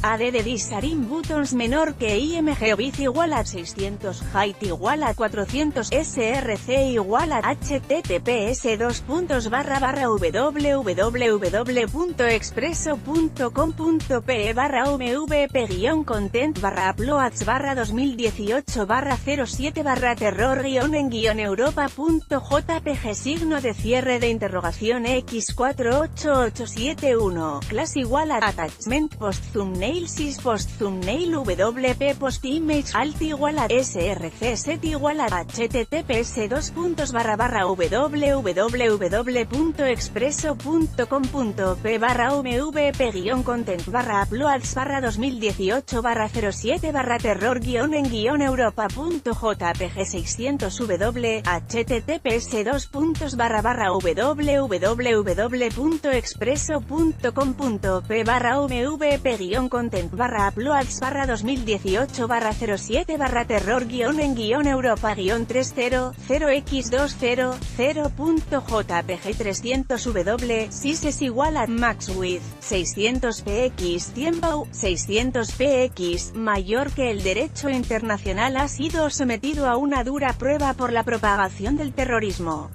AD de Disarim Buttons menor que IMG Obit igual a 600, height igual a 400, SRC igual a https://www.expresso.com.pe/uploads/2018/07/terror-en-europa.jpg signo de cierre de interrogación X48871, class igual a attachment post thumbnail sys post thumbnail wp post image alt igual a src set igual a https://www.expresso.com.pe/ump-content/uploads/2018/07/terror-en-europa.jpg 600w https://www.expresso.com.pe/ump-content/uploads/2018/07/terror-en-europa-300/0x200.jpg 300w sys es igual a max width 600px tiempo 600px mayor que el derecho internacional ha sido sometido a una dura prueba por la propagación del terrorismo.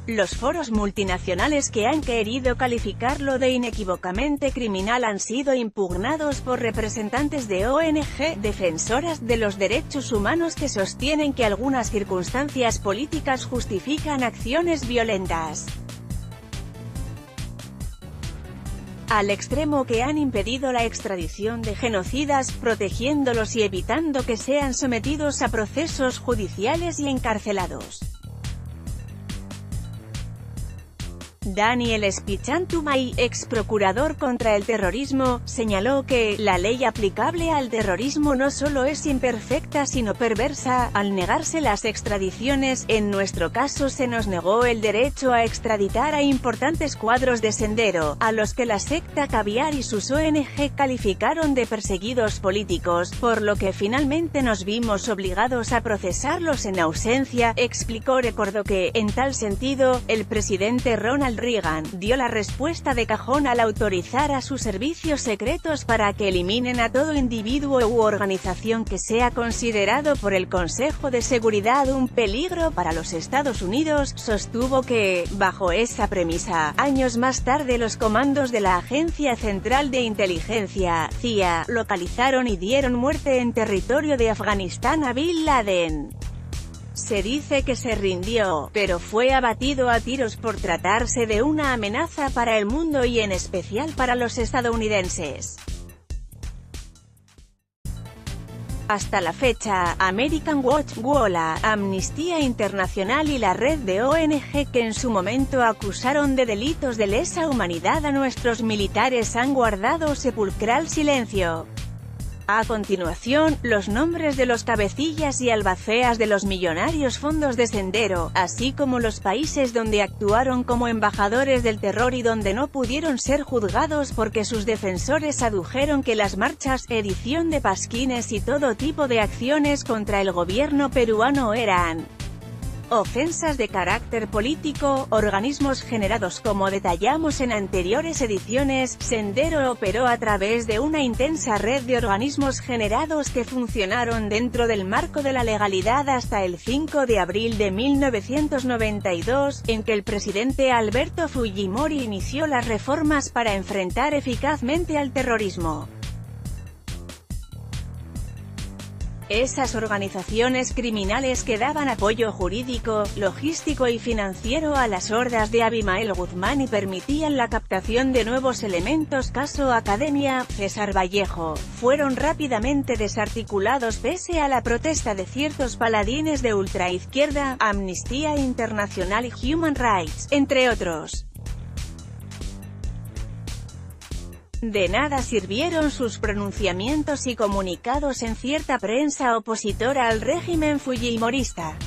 Los foros multinacionales que han querido calificarlo de inequívocamente criminal han sido impugnados por representantes de ONG, defensoras de los derechos humanos que sostienen que algunas circunstancias políticas justifican acciones violentas. Al extremo que han impedido la extradición de genocidas, protegiéndolos y evitando que sean sometidos a procesos judiciales y encarcelados. Daniel Spichantumay, ex procurador contra el terrorismo, señaló que la ley aplicable al terrorismo no solo es imperfecta sino perversa. Al negarse las extradiciones, en nuestro caso se nos negó el derecho a extraditar a importantes cuadros de Sendero, a los que la secta Caviar y sus ONG calificaron de perseguidos políticos, por lo que finalmente nos vimos obligados a procesarlos en ausencia, explicó. Recordó que, en tal sentido, el presidente Ronald Reagan dio la respuesta de cajón al autorizar a sus servicios secretos para que eliminen a todo individuo u organización que sea considerado por el Consejo de Seguridad un peligro para los Estados Unidos. Sostuvo que, bajo esa premisa, años más tarde los comandos de la Agencia Central de Inteligencia, CIA, localizaron y dieron muerte en territorio de Afganistán a Bin Laden. Se dice que se rindió, pero fue abatido a tiros por tratarse de una amenaza para el mundo y en especial para los estadounidenses. Hasta la fecha, American Watch, WOLA, Amnistía Internacional y la red de ONG que en su momento acusaron de delitos de lesa humanidad a nuestros militares han guardado sepulcral silencio. A continuación, los nombres de los cabecillas y albaceas de los millonarios fondos de Sendero, así como los países donde actuaron como embajadores del terror y donde no pudieron ser juzgados porque sus defensores adujeron que las marchas, edición de pasquines y todo tipo de acciones contra el gobierno peruano eran ofensas de carácter político, organismos generados. Como detallamos en anteriores ediciones, Sendero operó a través de una intensa red de organismos generados que funcionaron dentro del marco de la legalidad hasta el 5 de abril de 1992, en que el presidente Alberto Fujimori inició las reformas para enfrentar eficazmente al terrorismo. Esas organizaciones criminales que daban apoyo jurídico, logístico y financiero a las hordas de Abimael Guzmán y permitían la captación de nuevos elementos. Caso Academia, César Vallejo, fueron rápidamente desarticulados pese a la protesta de ciertos paladines de ultraizquierda, Amnistía Internacional y Human Rights, entre otros. De nada sirvieron sus pronunciamientos y comunicados en cierta prensa opositora al régimen fujimorista.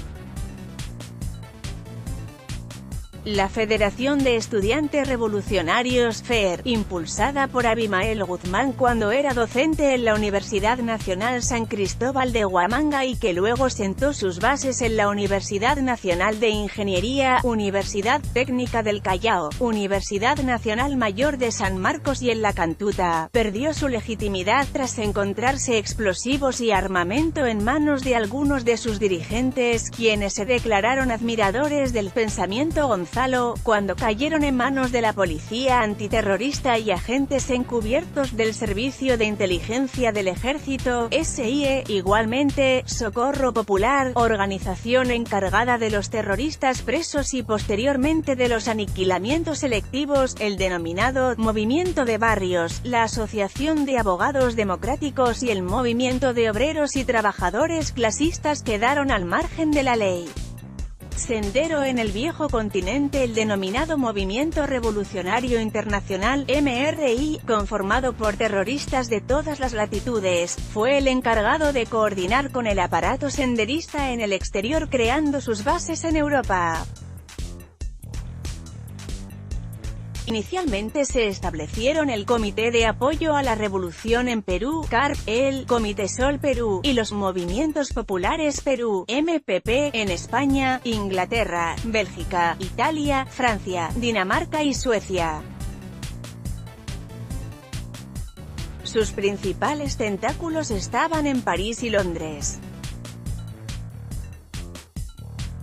La Federación de Estudiantes Revolucionarios FER, impulsada por Abimael Guzmán cuando era docente en la Universidad Nacional San Cristóbal de Huamanga y que luego sentó sus bases en la Universidad Nacional de Ingeniería, Universidad Técnica del Callao, Universidad Nacional Mayor de San Marcos y en la Cantuta, perdió su legitimidad tras encontrarse explosivos y armamento en manos de algunos de sus dirigentes, quienes se declararon admiradores del pensamiento Gonzalo, cuando cayeron en manos de la policía antiterrorista y agentes encubiertos del Servicio de Inteligencia del Ejército, SIE. Igualmente, Socorro Popular, organización encargada de los terroristas presos y posteriormente de los aniquilamientos selectivos, el denominado Movimiento de Barrios, la Asociación de Abogados Democráticos y el Movimiento de Obreros y Trabajadores Clasistas quedaron al margen de la ley. Sendero en el viejo continente. El denominado Movimiento Revolucionario Internacional, MRI, conformado por terroristas de todas las latitudes, fue el encargado de coordinar con el aparato senderista en el exterior creando sus bases en Europa. Inicialmente se establecieron el Comité de Apoyo a la Revolución en Perú, CARP, el Comité Sol Perú, y los Movimientos Populares Perú, MPP, en España, Inglaterra, Bélgica, Italia, Francia, Dinamarca y Suecia. Sus principales tentáculos estaban en París y Londres.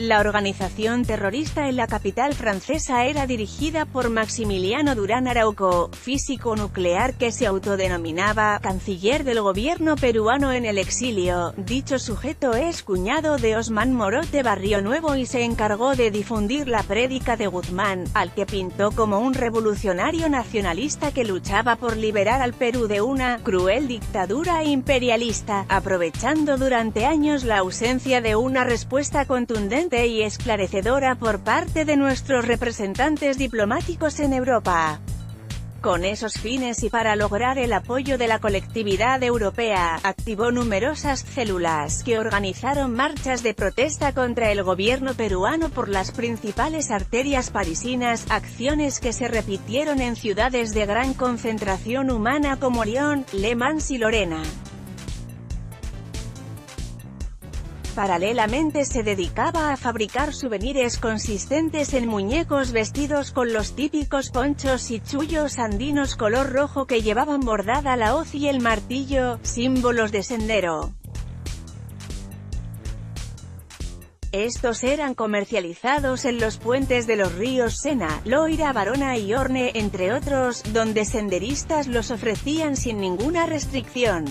La organización terrorista en la capital francesa era dirigida por Maximiliano Durán Arauco, físico nuclear que se autodenominaba canciller del gobierno peruano en el exilio. Dicho sujeto es cuñado de Osman Morot de Barrio Nuevo y se encargó de difundir la prédica de Guzmán, al que pintó como un revolucionario nacionalista que luchaba por liberar al Perú de una cruel dictadura imperialista, aprovechando durante años la ausencia de una respuesta contundente y esclarecedora por parte de nuestros representantes diplomáticos en Europa. Con esos fines y para lograr el apoyo de la colectividad europea, activó numerosas células, que organizaron marchas de protesta contra el gobierno peruano por las principales arterias parisinas, acciones que se repitieron en ciudades de gran concentración humana como Lyon, Le Mans y Lorena. Paralelamente se dedicaba a fabricar souvenirs consistentes en muñecos vestidos con los típicos ponchos y chullos andinos color rojo que llevaban bordada la hoz y el martillo, símbolos de Sendero. Estos eran comercializados en los puentes de los ríos Sena, Loira, Barona y Orne, entre otros, donde senderistas los ofrecían sin ninguna restricción.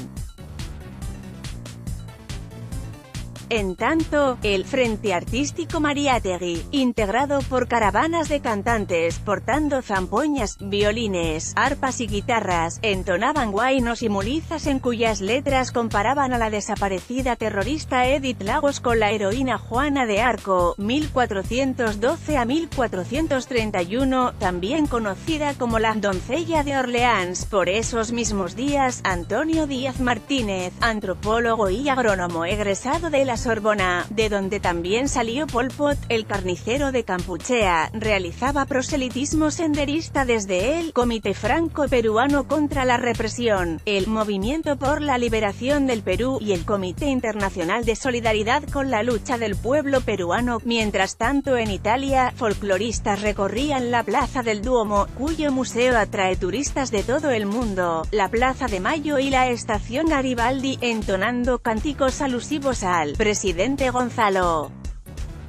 En tanto, el Frente Artístico Mariátegui, integrado por caravanas de cantantes portando zampoñas, violines, arpas y guitarras, entonaban guainos y mulizas en cuyas letras comparaban a la desaparecida terrorista Edith Lagos con la heroína Juana de Arco, 1412 a 1431, también conocida como la Doncella de Orleans. Por esos mismos días, Antonio Díaz Martínez, antropólogo y agrónomo egresado de la Sorbona, de donde también salió Pol Pot, el carnicero de Campuchea, realizaba proselitismo senderista desde el Comité Franco-Peruano contra la Represión, el Movimiento por la Liberación del Perú y el Comité Internacional de Solidaridad con la Lucha del Pueblo Peruano. Mientras tanto en Italia, folcloristas recorrían la Plaza del Duomo, cuyo museo atrae turistas de todo el mundo, la Plaza de Mayo y la Estación Garibaldi, entonando cánticos alusivos al presidente Gonzalo.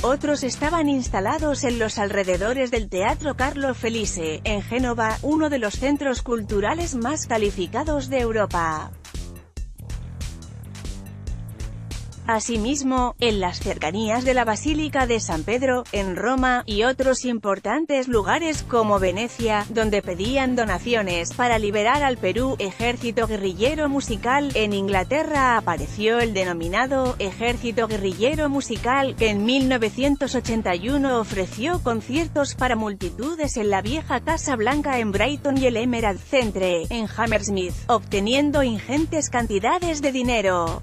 Otros estaban instalados en los alrededores del Teatro Carlo Felice, en Génova, uno de los centros culturales más calificados de Europa. Asimismo, en las cercanías de la Basílica de San Pedro, en Roma, y otros importantes lugares como Venecia, donde pedían donaciones para liberar al Perú. Ejército Guerrillero Musical. En Inglaterra apareció el denominado Ejército Guerrillero Musical, que en 1981 ofreció conciertos para multitudes en la vieja Casa Blanca en Brighton y el Emerald Centre, en Hammersmith, obteniendo ingentes cantidades de dinero.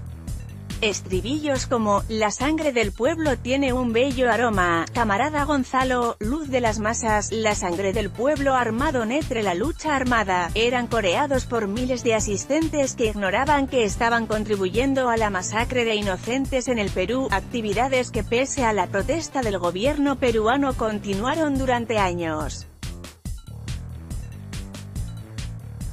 Estribillos como, la sangre del pueblo tiene un bello aroma, camarada Gonzalo, luz de las masas, la sangre del pueblo armado netre la lucha armada, eran coreados por miles de asistentes que ignoraban que estaban contribuyendo a la masacre de inocentes en el Perú, actividades que pese a la protesta del gobierno peruano continuaron durante años.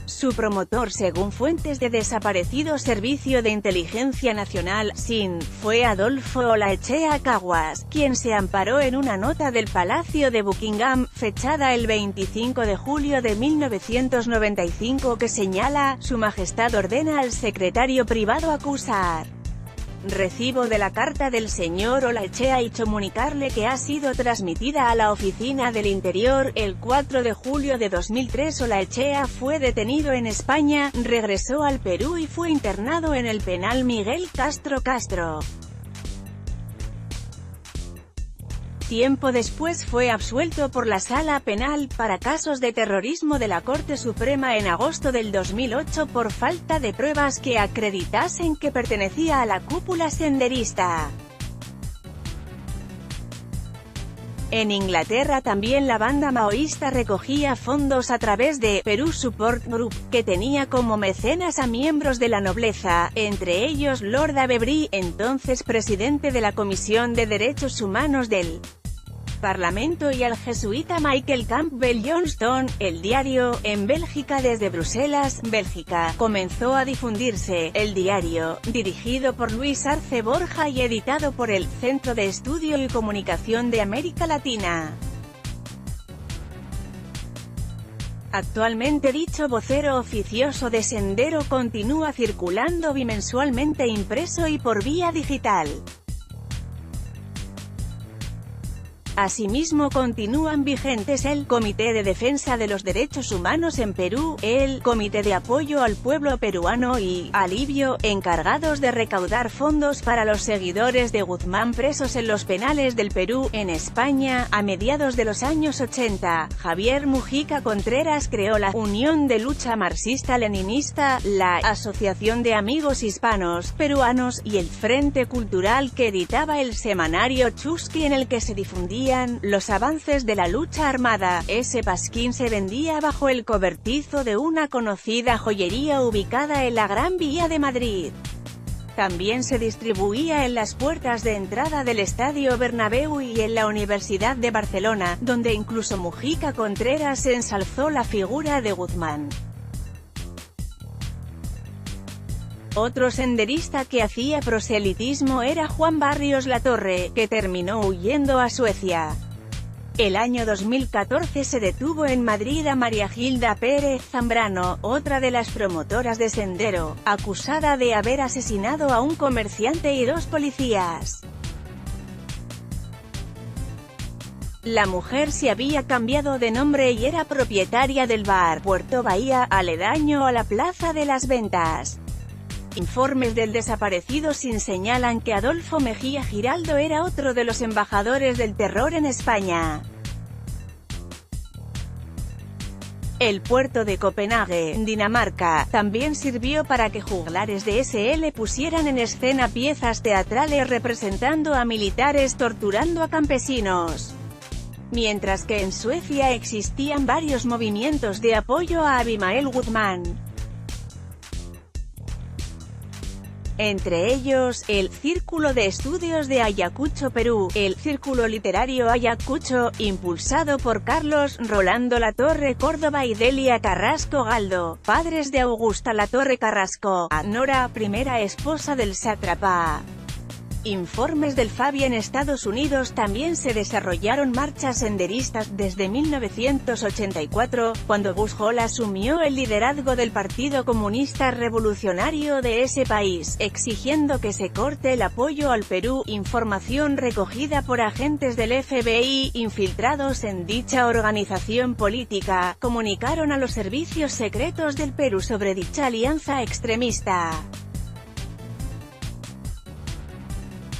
Su promotor, según fuentes de desaparecido Servicio de Inteligencia Nacional, SIN, fue Adolfo Olaechea Caguas, quien se amparó en una nota del Palacio de Buckingham, fechada el 25 de julio de 1995 que señala, Su Majestad ordena al secretario privado acusar. Recibo de la carta del señor Olaechea y comunicarle que ha sido transmitida a la Oficina del Interior. El 4 de julio de 2003 Olaechea fue detenido en España, regresó al Perú y fue internado en el penal Miguel Castro Castro. Tiempo después fue absuelto por la Sala Penal para casos de terrorismo de la Corte Suprema en agosto del 2008 por falta de pruebas que acreditasen que pertenecía a la cúpula senderista. En Inglaterra también la banda maoísta recogía fondos a través de Perú Support Group, que tenía como mecenas a miembros de la nobleza, entre ellos Lord Avebury, entonces presidente de la Comisión de Derechos Humanos del Parlamento, y al jesuita Michael Campbell Johnston. El diario, en Bélgica desde Bruselas, Bélgica, comenzó a difundirse. El diario, dirigido por Luis Arce Borja y editado por el Centro de Estudio y Comunicación de América Latina. Actualmente dicho vocero oficioso de Sendero continúa circulando bimensualmente impreso y por vía digital. Asimismo continúan vigentes el Comité de Defensa de los Derechos Humanos en Perú, el Comité de Apoyo al Pueblo Peruano y Alivio, encargados de recaudar fondos para los seguidores de Guzmán presos en los penales del Perú. En España, a mediados de los años 80, Javier Mujica Contreras creó la Unión de Lucha Marxista-Leninista, la Asociación de Amigos Hispanos, Peruanos, y el Frente Cultural que editaba el semanario Chusqui en el que se difundía los avances de la lucha armada. Ese pasquín se vendía bajo el cobertizo de una conocida joyería ubicada en la Gran Vía de Madrid. También se distribuía en las puertas de entrada del Estadio Bernabéu y en la Universidad de Barcelona, donde incluso Mujica Contreras ensalzó la figura de Guzmán. Otro senderista que hacía proselitismo era Juan Barrios Latorre, que terminó huyendo a Suecia. El año 2014 se detuvo en Madrid a María Gilda Pérez Zambrano, otra de las promotoras de Sendero, acusada de haber asesinado a un comerciante y 2 policías. La mujer se había cambiado de nombre y era propietaria del bar Puerto Bahía, aledaño a la Plaza de las Ventas. Informes del desaparecido SIN señalan que Adolfo Mejía Giraldo era otro de los embajadores del terror en España. El puerto de Copenhague, Dinamarca, también sirvió para que juglares de SL pusieran en escena piezas teatrales representando a militares torturando a campesinos. Mientras que en Suecia existían varios movimientos de apoyo a Abimael Guzmán. Entre ellos, el Círculo de Estudios de Ayacucho, Perú, el Círculo Literario Ayacucho, impulsado por Carlos Rolando Latorre Córdoba y Delia Carrasco Galdo, padres de Augusta Latorre Carrasco, Nora, primera esposa del sátrapa. Informes del FABI. En Estados Unidos también se desarrollaron marchas senderistas desde 1984, cuando Bush Hall asumió el liderazgo del Partido Comunista Revolucionario de ese país, exigiendo que se corte el apoyo al Perú. Información recogida por agentes del FBI, infiltrados en dicha organización política, comunicaron a los servicios secretos del Perú sobre dicha alianza extremista.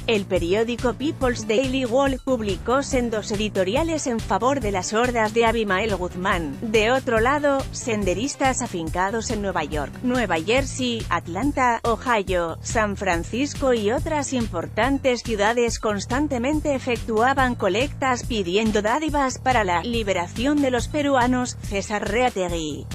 El periódico People's Daily World publicó sendos editoriales en favor de las hordas de Abimael Guzmán. De otro lado, senderistas afincados en Nueva York, Nueva Jersey, Atlanta, Ohio, San Francisco y otras importantes ciudades constantemente efectuaban colectas pidiendo dádivas para la liberación de los peruanos. César Reategui.